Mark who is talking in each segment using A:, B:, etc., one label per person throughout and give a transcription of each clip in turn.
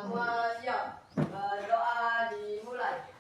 A: Semua siap. Berdoa dimulai.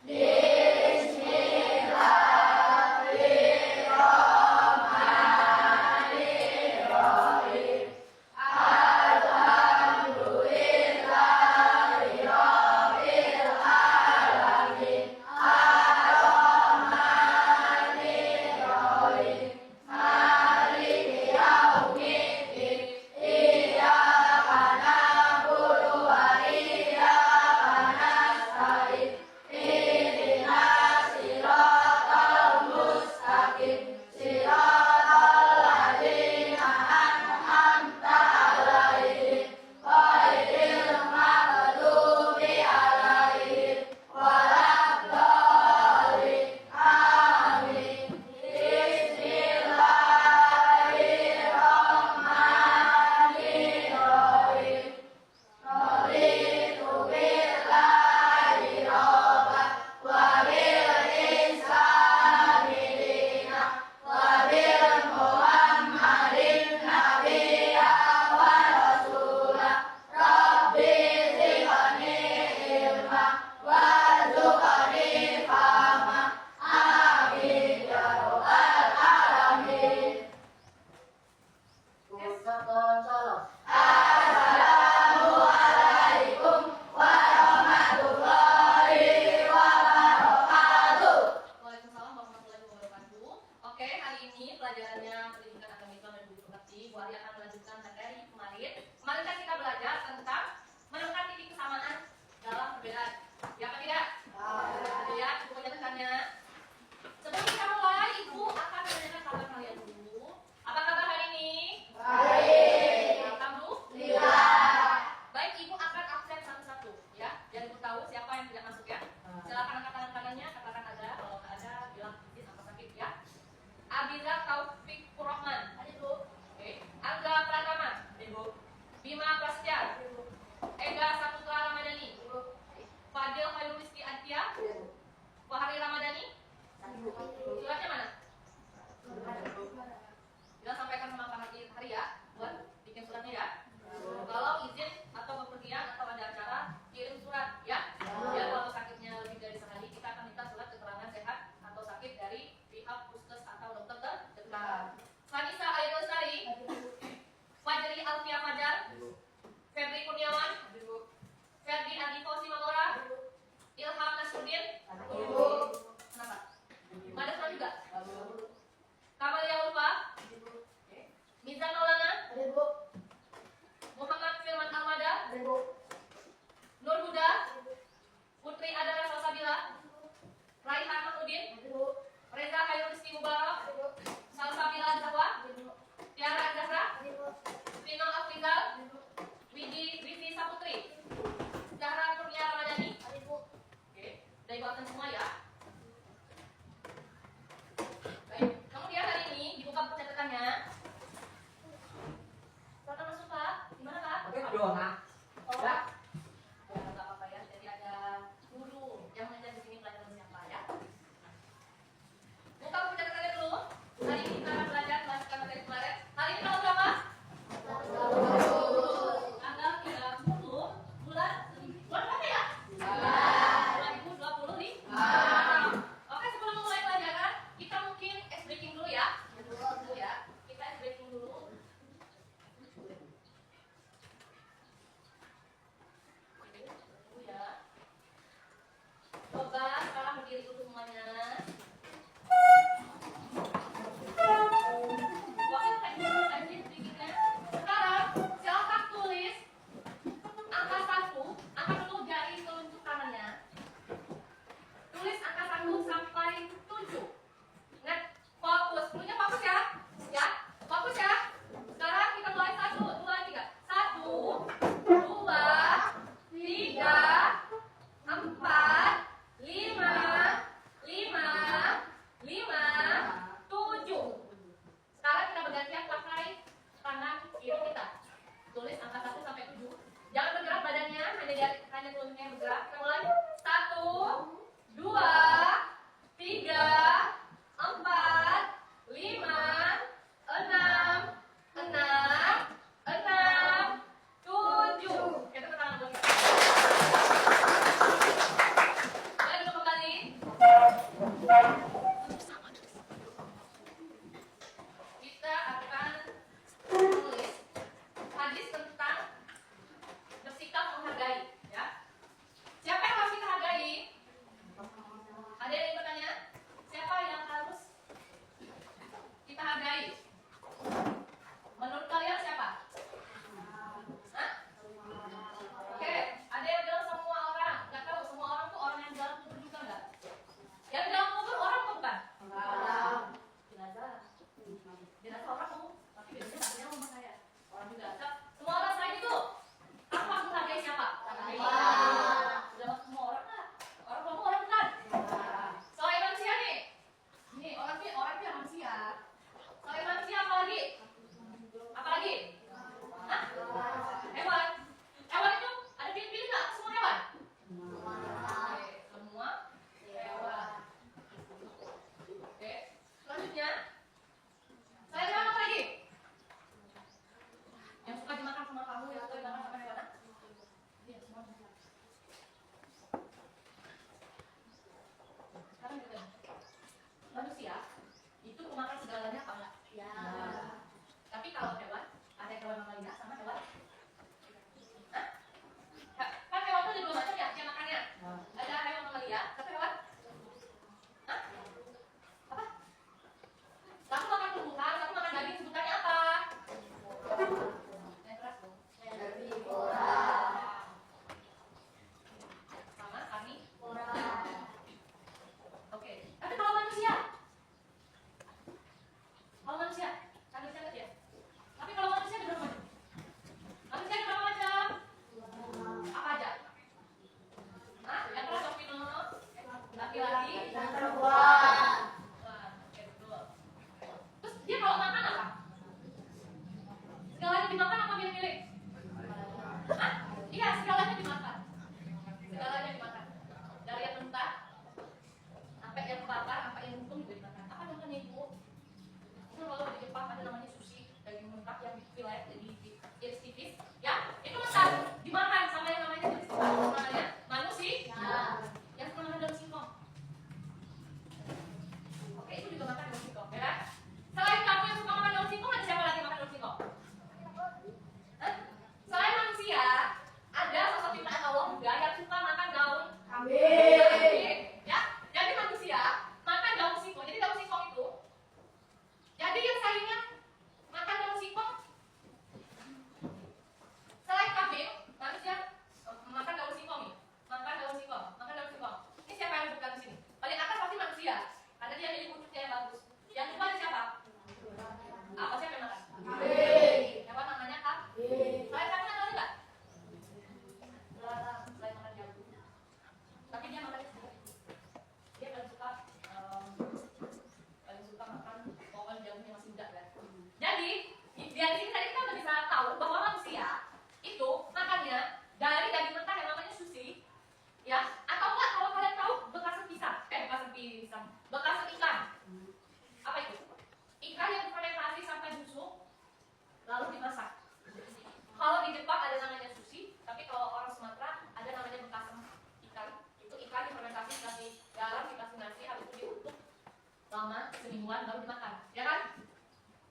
B: semingguan baru dimakan, ya kan?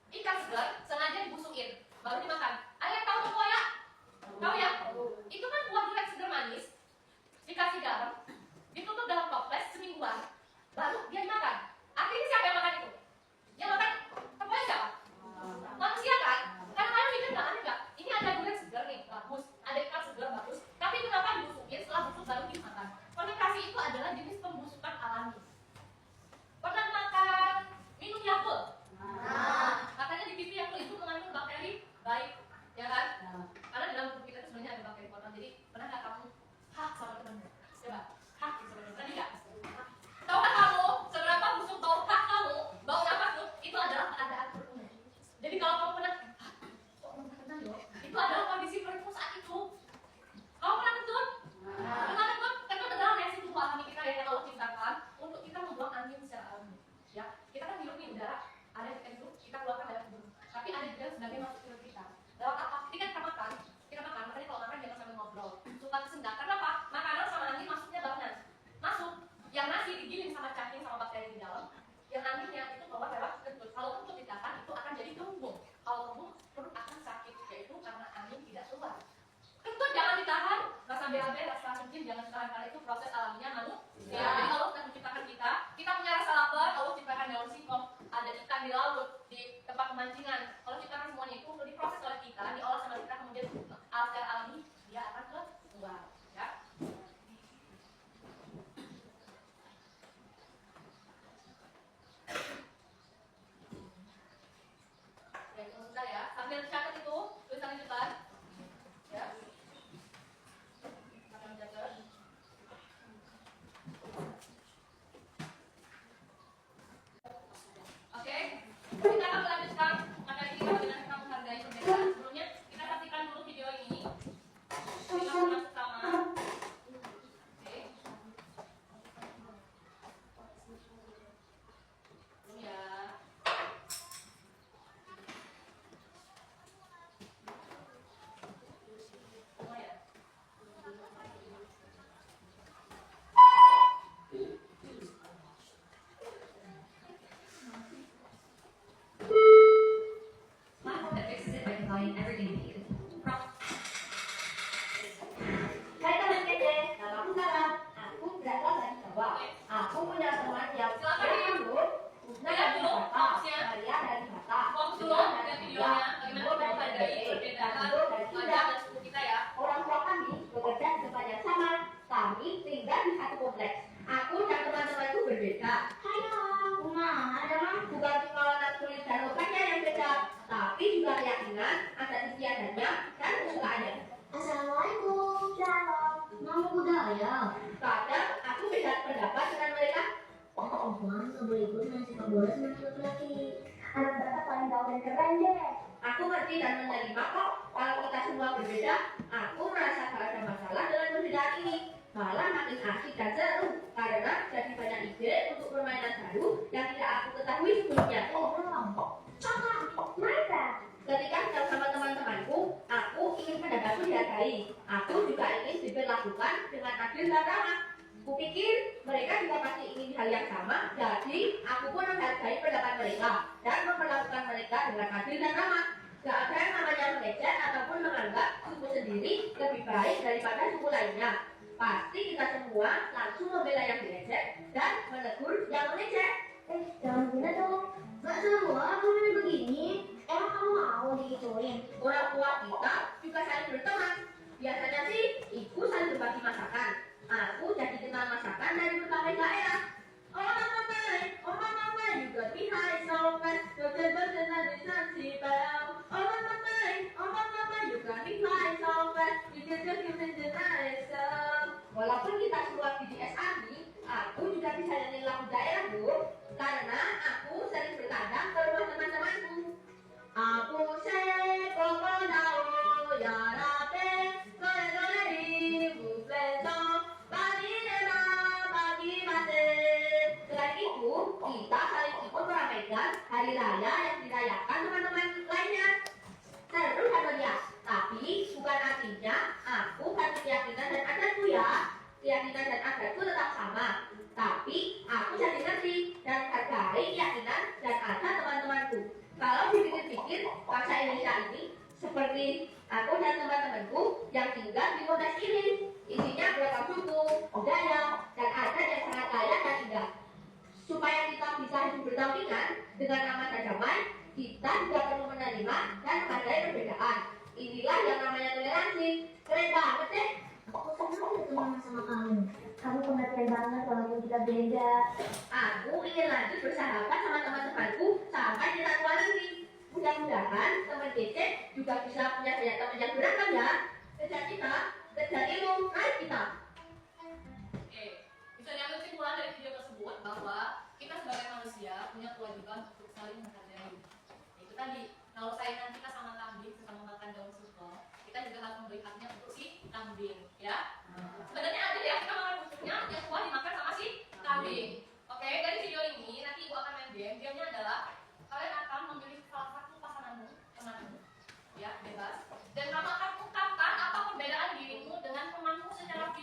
B: Ikan segar sengaja dibusukin baru dimakan. Ada yang tahu tempoyak? Tahu ya? Itu kan buah durian segar manis, dikasih garam, ditutup dalam toples semingguan, baru dia dimakan. Akhirnya siapa yang makan itu? Yang makan tempoyak siapa? Manusia kan? Karena kalian mikir nggak aneh nggak? Ini ada durian segar nih, bagus. Ada ikan segar bagus. Tapi kenapa dibusukin? Setelah busuk baru dimakan. Fermentasi itu adalah jenis pembusukan alami. Pernah makan minum Yakult? Katanya di TV Yakult itu mengandung bakteri baik, ya kan? Karena di dalam tubuh kita itu sebenarnya ada bakteri kotor. Jadi pernah nggak kamu hak sama temanmu? Coba hak sama temanmu. Tadi nggak? Tahukah kamu seberapa busuk bau hak kamu? Bau napasmu itu adalah keadaan perutmu. Jadi kalau kamu pernah kok kenal loh? Itu adalah kondisi perutmu saat itu. Kamu pernah kentut? Pernah kentut? Kentut adalah reaksi tubuh alami kita yang Allah ciptakan untuk kita membuang angin secara alami. Ya, kita kan hidup di udara, ada yang kita hidup, kita keluarkan lewat hidung. Tapi ada juga sebagai masuk ke kita. Lewat apa? Ketika kita makan, makanya kalau makan jangan sambil ngobrol. Suka kesendak. Kenapa? Makanan sama angin masuknya barengan. Masuk. Yang nasi digiling sama cacing sama bakteri di dalam. Yang anginnya itu keluar lewat kentut. Kalau kentut ditahan, itu akan jadi kembung. Kalau kembung, perut akan sakit. Yaitu karena angin tidak keluar. Kentut jangan ditahan, rasa BAB, rasa kencing jangan ditahan karena itu proses alaminya manusia. Jadi Allah sudah menciptakan kita punya rasa lapar, Allah ciptakan daun singkong, ada ikan di laut, di tempat pemancingan. Allah ciptakan semuanya itu untuk diproses oleh kita, diolah sama kita kemudian secara alami dia akan keluar. Ya. Ya itu sudah ya. Sambil catat itu tulisan di depan. Ya. Oke, kita akan melanjutkan materi kita bagaimana kita menghargai perbedaan. Sebelumnya kita saksikan dulu video ini. Kita masuk sama. Oke. Belum ya. Oh ya.
C: Everything needed.
A: Hai teman kece, namaku Sarah. Aku berasal dari Jawa. Aku punya teman yang lembut.
B: Lihat dulu fokusnya.
A: Maria dari Batak.
B: Fokus dulu lihat videonya. Bagaimana kita menghargai perbedaan wajah dan suku kita ya.
A: Orang tua kami bekerja di tempat yang sama. Kami tinggal di satu kompleks. Aku dan teman-temanku berbeda. Hai teman, bukan cuma warna kulit dan otaknya yang beda, tapi juga keyakinan, adat istiadatnya, dan kesukaannya.
C: Assalamualaikum. Shalom. Nama budaya.
A: Kadang aku beda pendapat dengan mereka.
C: Oh, Tuhan nggak boleh ikut main sepak bola sama laki-laki.
A: Anak Batak paling gaul dan keren deh. Aku ngerti dan menerima kok. Kalau kita semua berbeda, aku merasa gak ada masalah dengan perbedaan ini. Malah makin asik dan seru, karena jadi banyak ide untuk permainan baru yang tidak aku ketahui sebelumnya.
C: Contoh, mereka.
A: Ketika sedang sama teman-temanku, aku ingin pendapatku dihargai. Aku juga ingin diperlakukan dengan adil dan ramah. Kupikir mereka juga pasti ingin hal yang sama, jadi aku pun menghargai pendapat mereka dan memperlakukan mereka dengan adil dan ramah. Gak ada yang namanya mengejek ataupun menganggap suku sendiri lebih baik daripada suku lainnya. Pasti kita semua langsung membela yang diejek dan menegur yang mengejek.
C: Jangan gila dong. Gak semua kamu begini. Emang kamu mau digituin?
A: Orang tua kita juga saling berteman. Biasanya sih ibu saling berbagi masakan. Aku jadi kenal masakan dari berbagai daerah. Mama juga bihai sobat. Dosen-dosen di Zanzibar. Mama juga bihai sobat. Walaupun kita semua BDS Army, aku juga bisa nyanyi lagu daerah, Bu. Karena aku sering bertandang ke rumah teman-temanku. Aku sekolah ya rabe, sore-sore buffeto, parinema bagi mate. Selain itu, kita saling ikut meramaikan hari raya yang dirayakan teman-teman lainnya. Seru kan ya? Tapi bukan artinya aku kan keyakinan dan adatku ya. Keyakinan dan adatku tetap sama. Tapi aku jadi ngerti dan hargai keyakinan dan
C: berteman sama kamu. Kamu pengertian banget walaupun kita beda.
A: Aku ingin lanjut bersahabat sama teman-temanku sampai di luar negeri. Mudah-mudahan teman kece juga bisa punya banyak teman yang beragam ya. Kejar kita, kejar ilmu, mari kita.
B: Oke, bisa diambil kesimpulan dari video tersebut bahwa kita sebagai manusia punya kewajiban untuk saling menghargai. Itu tadi, kalau saingan kita sama kambing, sesama makan daun singkong, kita juga harus memberi haknya untuk si kambing, ya. Sebenarnya adil ya, kita makan busuknya, yang tua dimakan sama si kambing. Oke, dari video ini nanti ibu akan main game. Gamenya adalah kalian akan memilih salah satu pasanganmu, temanmu, ya, bebas. Dan kamu akan ungkapkan apa perbedaan dirimu dengan temanmu secara fisik.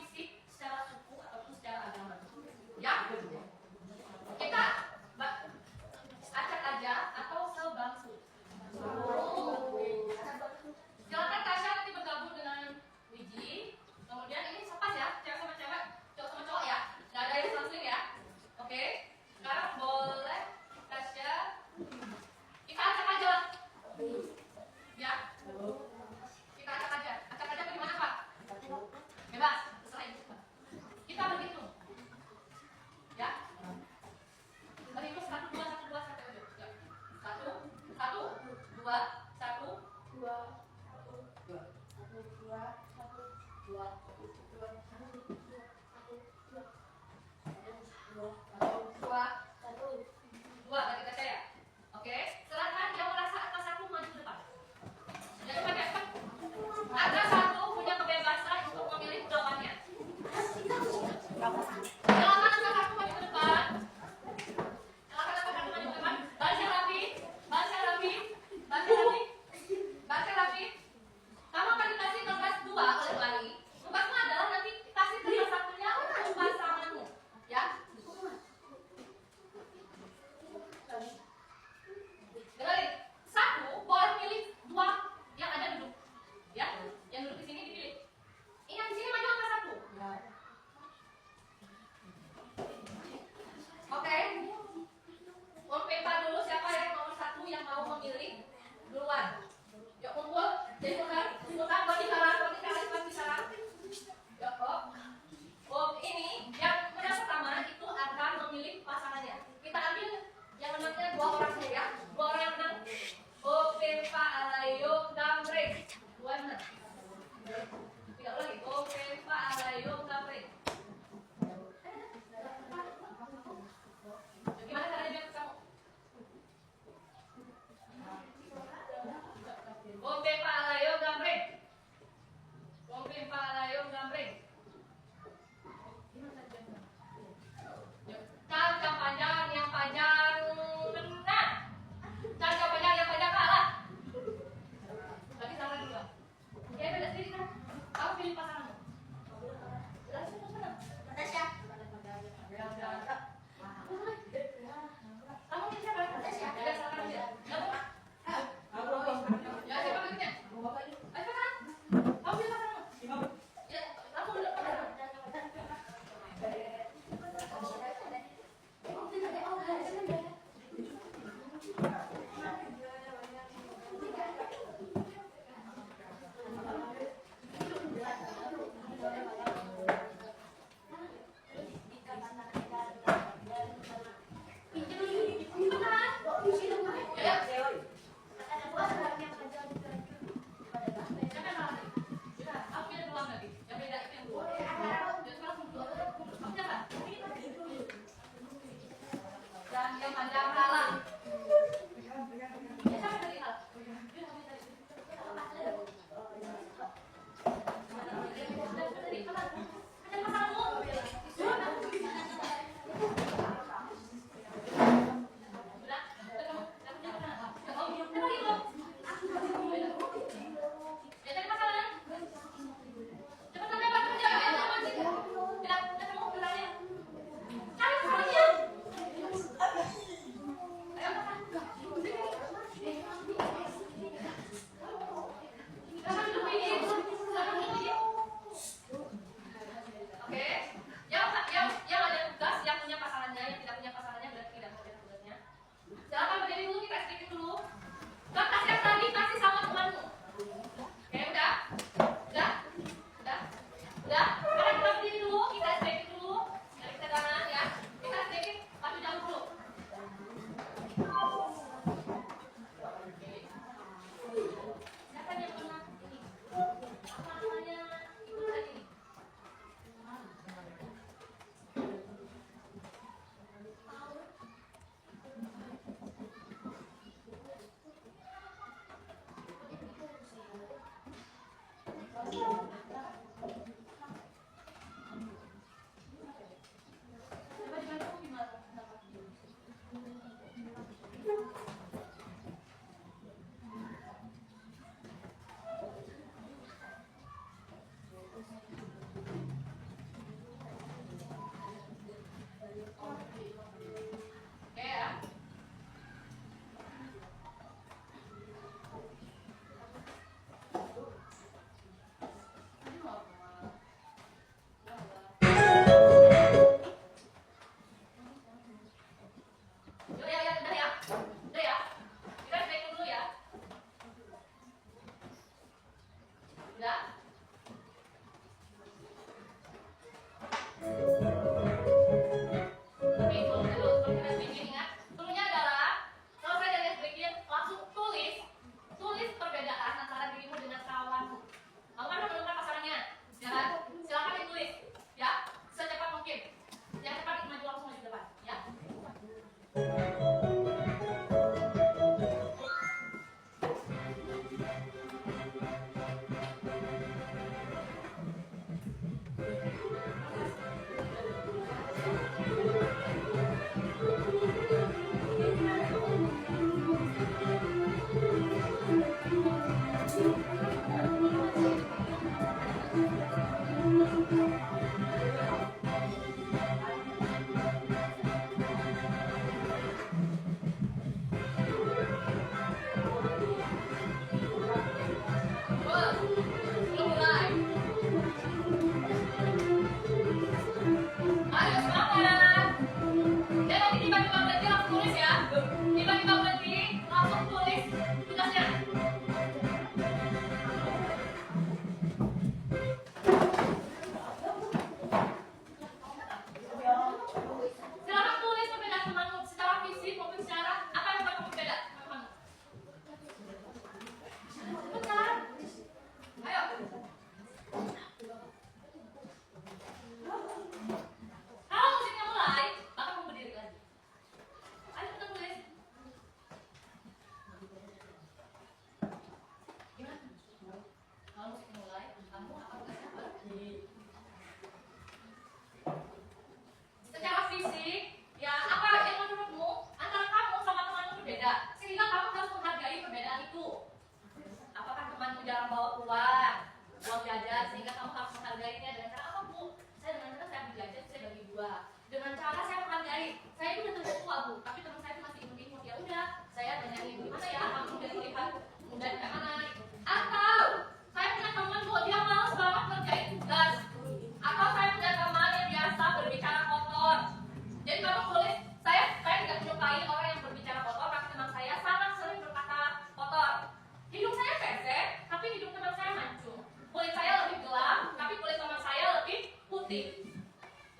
B: putih.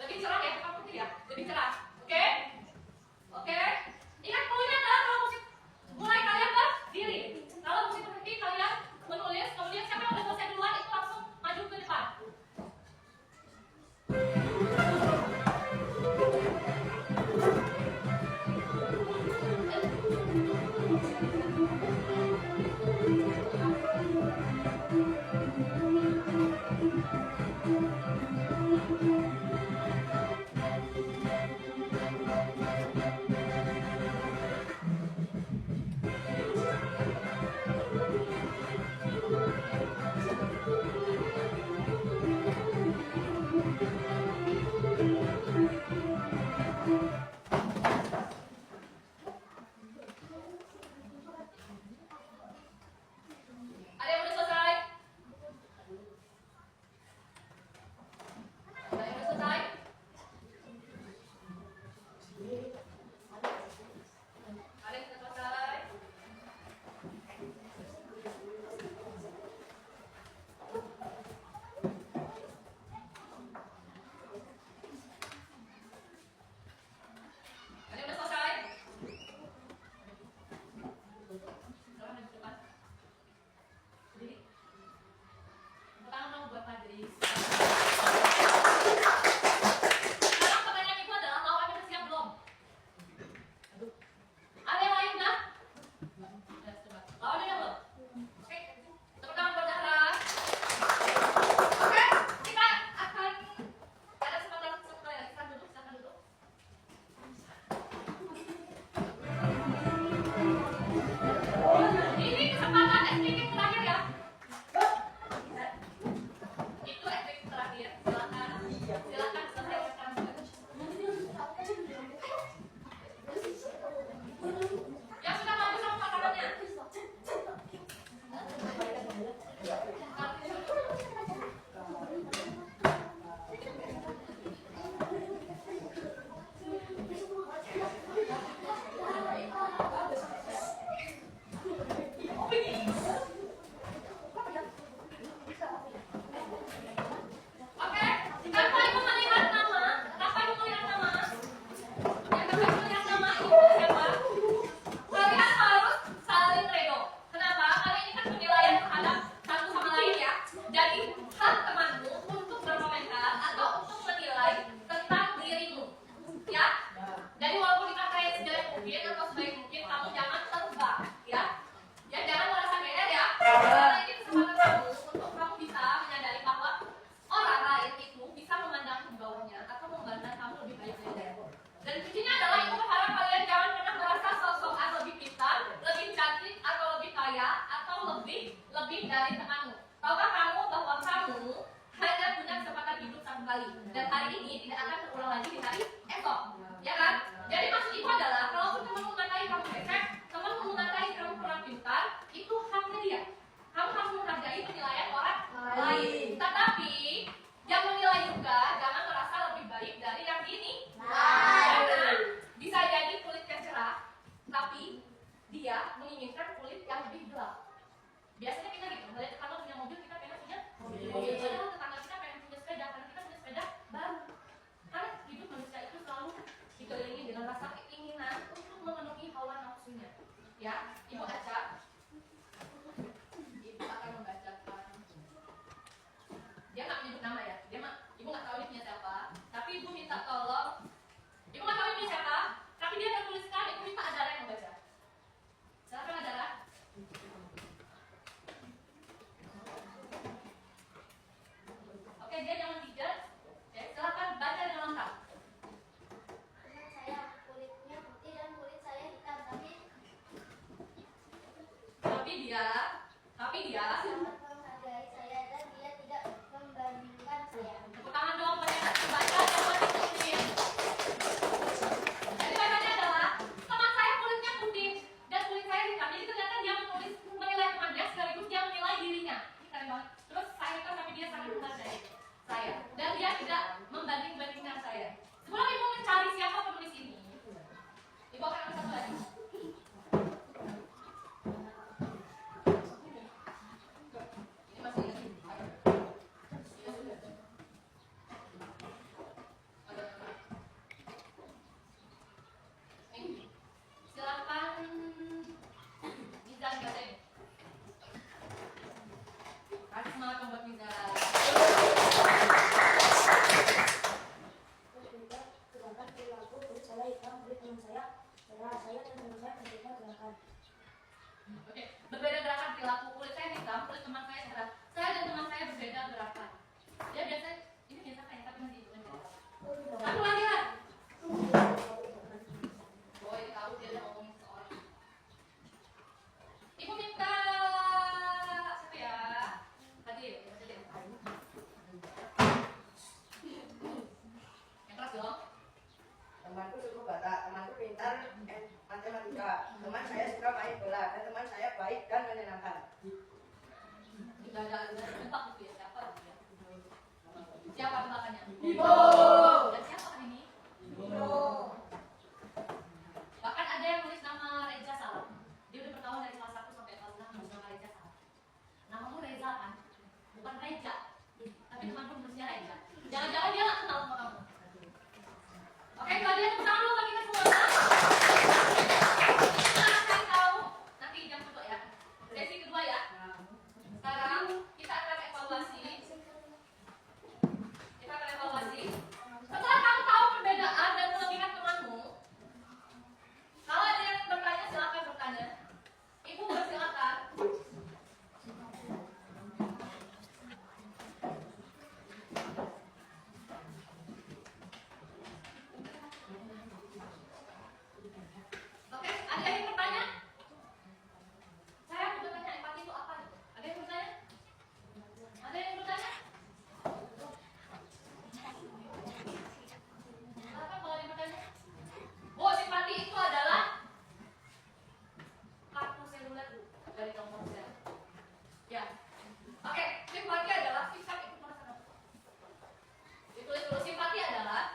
B: Lebih cerah ya, bukan putih ya, lebih cerah. Oke? Oke? Ingat poinnya adalah kalau musik mulai kalian berdiri. Kalau musik berhenti kalian menulis, kemudian siapa yang udah selesai duluan itu langsung maju ke depan. Ada yang udah selesai? Ada yang udah selesai? Ada yang sudah selesai? Ada yang udah selesai? Sekarang maju ke depan. Berdiri. Pertama mau buat Madrid. Sekarang pertanyaan ibu adalah lawannya udah siap belum? Ada yang lain nggak? Udah, coba. Lawannya udah belum? Oke. Tepuk tangan buat Zahra. Oke, kita akan ada kesempatan satu kali lagi. Silakan duduk, silakan duduk. Ini kesempatan SPK terakhir ya. Itu SPK terakhir. Silakan. Silakan selesaikan. Yang sudah maju sama pasangannya. Oke, tanpa ibu melihat nama, tanpa ibu melihat nama, ibu siapa? Kalian harus saling redo. Kenapa? Karena ini kan penilaian terhadap satu sama lain ya. Jadi hak temanmu untuk berkomentar atau untuk menilai tentang dirimu, ya. Jadi walaupun dikatain sejelek mungkin atau sebaik mungkin, kamu jangan terbang, ya. Ya jangan merasa beda ya. Karena ini kesempatan kamu untuk kamu bisa menyadari bahwa orang lain itu bisa memandang di bawahnya atau memandang kamu lebih baik dari dia. Dan kuncinya adalah ibu berharap kalian jangan pernah merasa sosokan lebih pintar, lebih cantik atau lebih kaya atau lebih dari temanmu. Tahukah kamu bahwa kamu hanya punya kesempatan hidup satu kali dan hari ini tidak akan terulang lagi di hari esok, ya kan? Jadi maksud ibu adalah kalaupun teman mengatai kamu becek, teman mengatai kamu kurang pintar, itu haknya dia. Kamu harus menghargai penilaian orang lain. Tetapi yang menilai juga jangan merasa lebih baik dari yang ini. Karena bisa jadi kulitnya cerah, tapi dia menginginkan kulit yang lebih gelap. Biasanya kita gitu, melihat tetangga punya mobil, kita pengen punya mobil. Padahal tetangga kita pengen punya sepeda, karena kita punya sepeda baru. Karena hidup manusia itu selalu dikelilingi dengan rasa keinginan untuk memenuhi hawa nafsunya. Ya, ibu acak. Ibu akan membacakan. Dia nggak menyebut nama ya, ibu nggak tahu dia punya siapa. Tapi ibu minta tolong. Ibu nggak tahu dia punya siapa, tapi dia akan tuliskan. Ibu minta Adara yang membaca. Silakan Adara. Oke, dia jangan dijudge. Oke, silakan baca dengan lengkap.
C: Teman saya kulitnya putih dan kulit saya hitam,
B: Tapi dia
C: sangat menghargai saya dan dia tidak membandingkan saya.
B: tepuk tangan dong buat yang baca yang masih tulis. Jadi bacanya adalah teman saya kulitnya putih dan kulit saya hitam. Jadi ternyata dia menilai teman dia sekaligus dia menilai dirinya. Ini keren banget. Terus saya hitam tapi dia sangat menghargai saya dan dia tidak membanding-bandingkan saya. Sebelum ibu mencari siapa penulis ini, ibu akan ambil satu lagi.
D: matematika. Teman saya suka main bola dan teman saya baik dan menyenangkan.
B: Udah tebak gitu ya, siapa gitu ya? Siapa tebakannya?
A: Ibu.
B: Dan siapa ini?
A: Ibu.
B: Bahkan ada yang nulis nama Reza salah. Dia udah bertahun dari kelas 1 sampai kelas 6 nulis nama Reza salah. Namamu Reza kan? Bukan Reza. Tapi temanku nulisnya Reza. Jangan-jangan dia nggak kenal sama kamu. Oke, kalian tepuk tangan dulu bagi kita semua. Kita akan tahu nanti jam kedua ya. Sesi kedua ya. Sekarang kita akan evaluasi. Setelah kamu tahu perbedaan dan kelebihan temanmu, kalau ada yang bertanya silakan bertanya. Ibu bersilakan. Oke, ada yang bertanya? Saya mau bertanya empati itu apa? Ada yang bertanya? Ada yang bertanya? Apa kalau yang bertanya? Oh, simpati itu adalah kartu seluler dari Telkomsel. Ya. Oke, simpati adalah sikap itu merasakan. Ditulis dulu, simpati adalah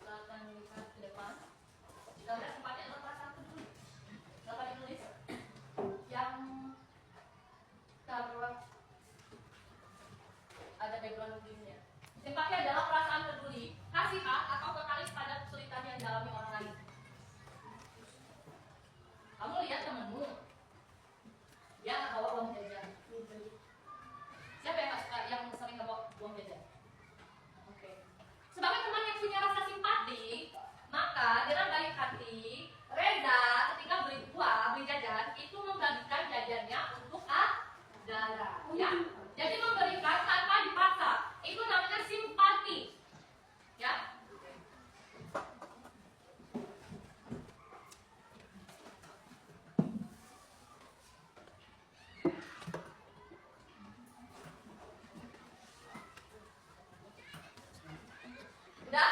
B: silakan lihat ke depan. Gambar simpati adalah perasaan peduli. Dapat ditulis yang terus ada background nulisnya. Simpati adalah perasaan peduli, kasihan atau kekali pada kesulitan yang dialami orang lain. Kamu lihat temanmu, dia nggak bawa uang jajan. Siapa yang nggak suka yang sering nggak bawa uang jajan? Oke. Sebagai teman yang punya rasa simpati, maka dengan baik hati, Reza ketika beli jajan itu membagikan jajannya untuk saudara, ya. Jadi memberikan tanpa dipaksa, itu namanya simpati, ya. Udah?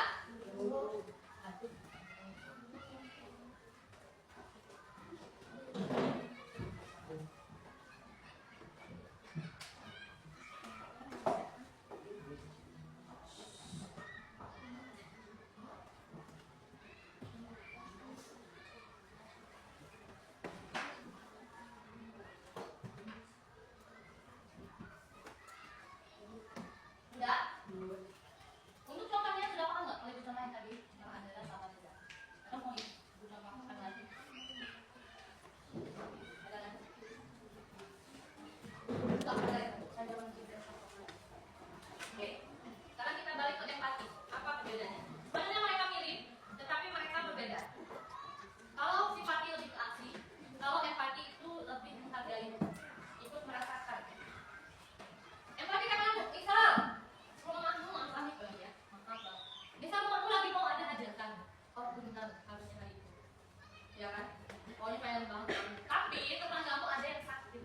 B: Udah? Untuk contohnya sudah paham nggak? Kalau contoh yang tadi yang ada sama Reza. Ada mau ibu contohkan lagi? Ada lagi? Enggak ada ya? Saya orang juga. Oke. Sekarang kita balik ke empati. Apa perbedaannya? Sebenarnya mereka mirip, tetapi mereka berbeda. Kalau simpati lebih ke aksi, kalau empati itu lebih menghargai, ikut merasakan. Empati kayak mana, Bu? Misal rumahmu masalah nih ya, masalah. Misal rumahmu lagi mau ada hajatan, oh benar harusnya hari itu, ya kan? Pokoknya pengen banget. Tapi tetanggamu ada yang sakit.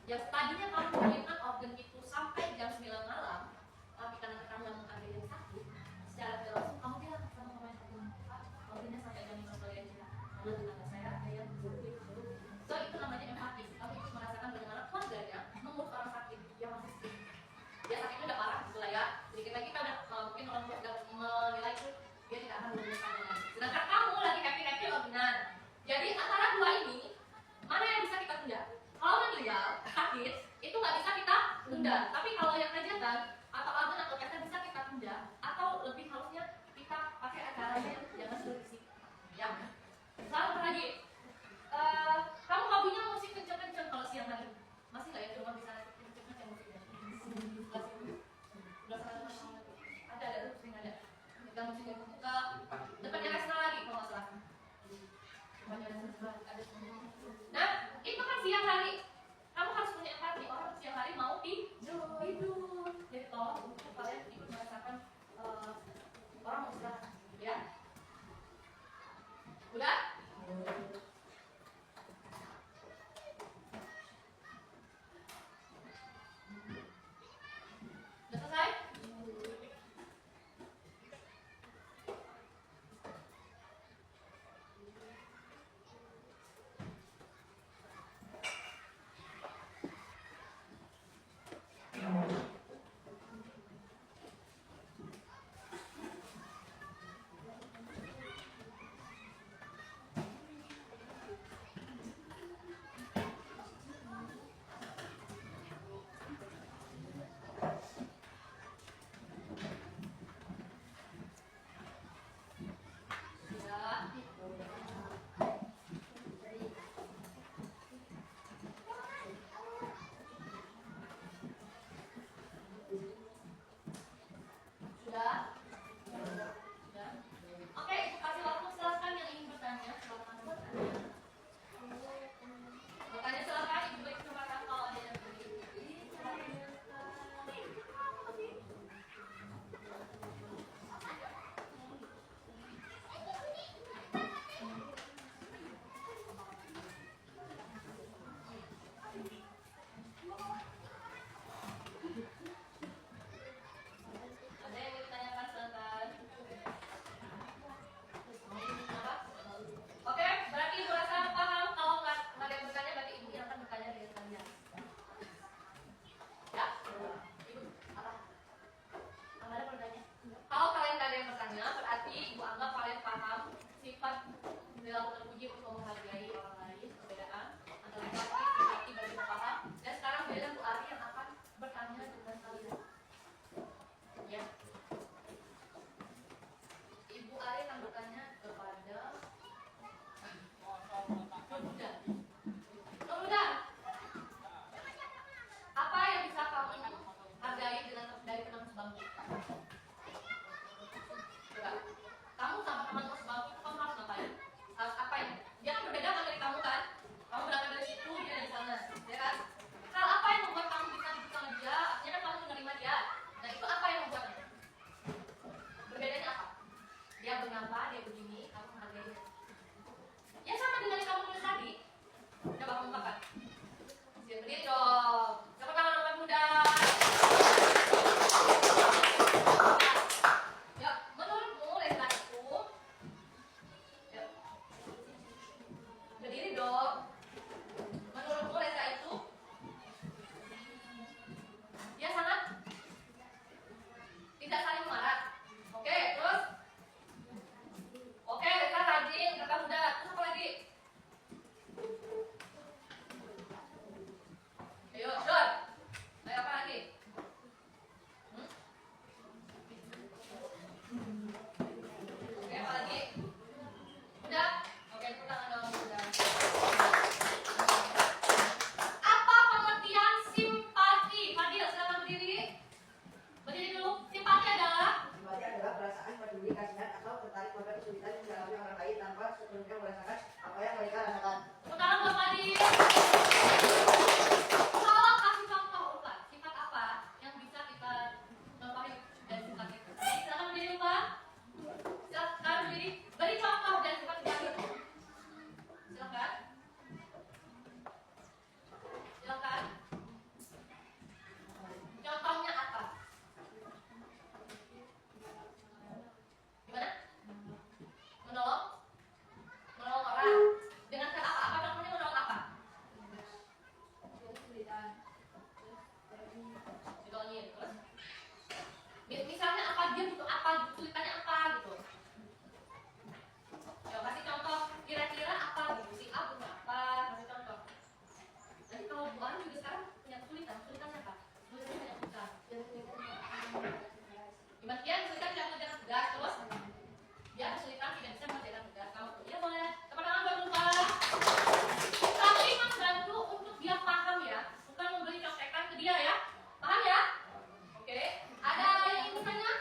B: Yang tadinya kamu mengirimkan organ itu sampai jam 9 malam, tapi karena tetanggamu ada yang sakit, secara tidak langsung kamu bilang sama pemain organnya sampai jam 5 sore aja. Karena tetangga saya ada yang sakit. So itu namanya empati. Kamu ikut merasakan bagaimana keluarganya mengurus orang sakit yang masih sakit. Dia sakitnya udah parah gitu lah ya. Sedikit lagi kita udah mungkin orang tua sudah menilai itu dia tidak akan menguruskan lagi. Sedangkan kamu lagi happy ordinan. Jadi antara dua ini mana yang bisa kita tunda? Kalau meninggal sakit itu nggak bisa kita tunda. Tapi kalau yang hajatan atau organ atau kata bisa kita tunda. Atau lebih halusnya kita pakai acaranya yang jangan berisi. Ya. Selalu pernah apa? Perilaku terpuji untuk menghargai orang lain, perbedaan antara laki-laki bagi paham. Dan sekarang biarlah Bu Ari yang akan bertanya dengan kalian. Ya. Ibu Ari akan bertanya kepada Nurhuda. Nurhuda, apa yang bisa kamu hargai dari teman sebangku? Coba, kamu sama teman sebangku kamu harus ngapain? Harus apa ya? Dia kan berbeda kan dari kamu kan? Kamu berangkat dari situ, dia dari sana, ya kan? Hal apa yang membuat kamu bisa duduk sama dia? Artinya kan kamu menerima dia. Nah itu apa yang membuatnya? Berbedanya apa? Dia mengapa, dia begini, kamu menghargai dia. Ya sama dengan yang kamu tulis tadi. Coba kamu ungkapkan. Berdiri dong. Tepuk tangan untuk muda. Ya, menurutmu Reza itu, ya, berdiri dong. Menurutmu Reza itu, dia sangat tidak saling marah. Oke, terus. Oke, Reza rajin, kakak muda. Terus apa lagi? Ayo, Dor. Ayo apa lagi? Oke, apa lagi? Udah? Oke, tepuk tangan dong, udah. Apa pengertian simpati? Fadil, silakan berdiri. Berdiri dulu. Simpati adalah
D: Simpati adalah perasaan peduli, kasihan, atau tertarik pada kesulitan yang dialami orang lain tanpa sepenuhnya merasakan apa yang mereka rasakan.
B: tepuk tangan buat Fadil. Kalau kasih contoh Ulfa, sifat apa yang bisa kita contohin dari sifat itu? Silakan berdiri Ulfa. Silakan berdiri. Beri contoh dari sifat itu. Silakan. Silakan. Contohnya apa? Gimana? Menolong? Menolong orang. Dengan cara apa? Apa contohnya menolong apa? Ditolongin. Terus? Misalnya apa dia butuh apa gitu, kesulitannya apa gitu. Ya kasih contoh kira-kira apa gitu si A punya apa, kasih contoh. Nanti kalau Bu Ani juga sekarang punya kesulitannya apa? Kesulitannya punya utang. Gimana dia kesulitan tidak mengerjakan tugas, terus dia kesulitan tidak bisa mengerjakan tugas. Kamu ya boleh. Tepuk tangan buat Ulfa. Tapi membantu untuk dia paham ya, bukan memberi contekan ke dia ya. Paham ya? Oke. Ada yang ingin bertanya?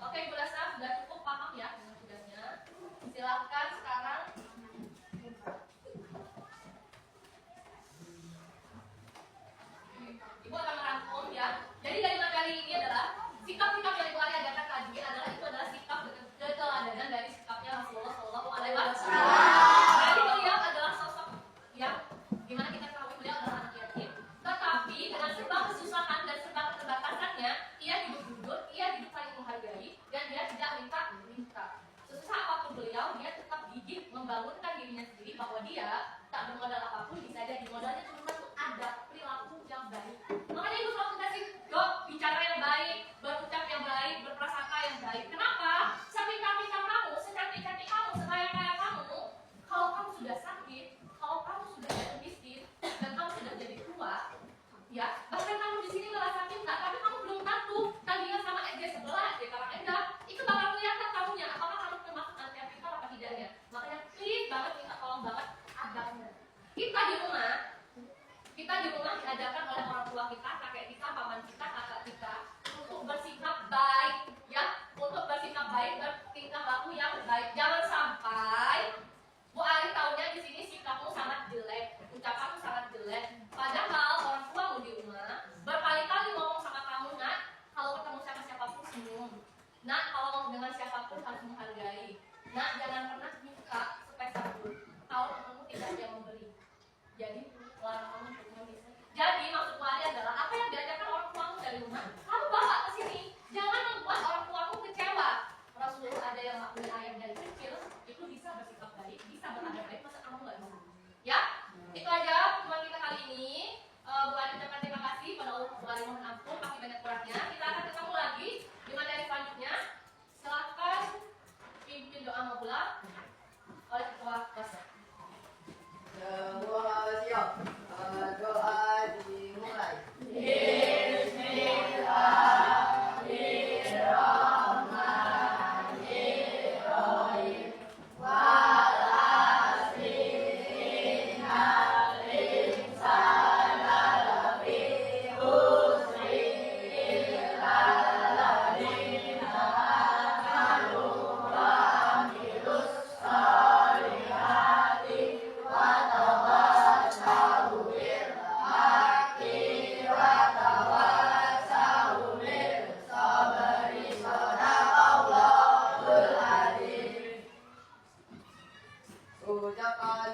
B: Oke, Bu Lasa sudah cukup paham ya dengan tugasnya. Silakan sekarang. Ibu akan merangkum ya. Jadi dari materi ini adalah sikap-sikap yang Ibu Ari ajarkan tadi adalah itu adalah sikap keteladanan dari sikapnya Rasulullah Shallallahu Alaihi Wasallam. Jadi beliau adalah sosok yang gimana kita tahu beliau adalah anak yatim, tetapi dengan serba kesusahan dan serba keterbatasannya, ia hidup jujur, ia hidup saling menghargai, dan dia tidak minta. Sesusah apapun beliau, dia tetap gigih membangunkan dirinya sendiri bahwa dia tak bermodal apapun, bisa jadi modalnya cuma satu, ada perilaku yang baik. Makanya ibu selalu tegasin, dok, bicara yang baik, berucap yang baik, berprasangka yang baik. Kenapa? Sepintar-pintar kamu, secantik-cantik kamu, sekaya-kaya kamu, kalau kamu sudah sakit, kalau kamu sudah jadi miskin, dan kamu sudah jadi tua, ya, bahkan kamu di sini merasa pintar, tapi kamu belum tentu tandingan sama SD sebelah, SD Karangendang, itu bakal kelihatan kamunya, apakah kamu termasuk anak yang pintar apa tidaknya. Makanya please banget minta tolong banget adabnya. Kita di rumah diajarkan oleh orang tua kita, kakek kita, paman kita, kakak kita untuk bersikap baik, ya, untuk bersikap baik, bertingkah laku yang baik. Jangan sampai Bu Ari tahunya di sini sikapmu sangat jelek, ucapanmu sangat jelek. Padahal orang tuamu di rumah berkali-kali ngomong sama kamu, nak, kalau ketemu sama siapapun senyum. Nak, kalau ngomong dengan siapapun harus menghargai. Nak, jangan pernah minta sepeser pun kalau kamu tidak ada yang memberi. Jadi larang kamu untuk memberi. Jadi maksud Bu Ari adalah apa yang diajarkan orang tuamu dari rumah, kamu bawa ke sini. Jangan membuat orang tuamu kecewa. Rasulullah ada yang nggak punya ayam dari kecil,
D: kali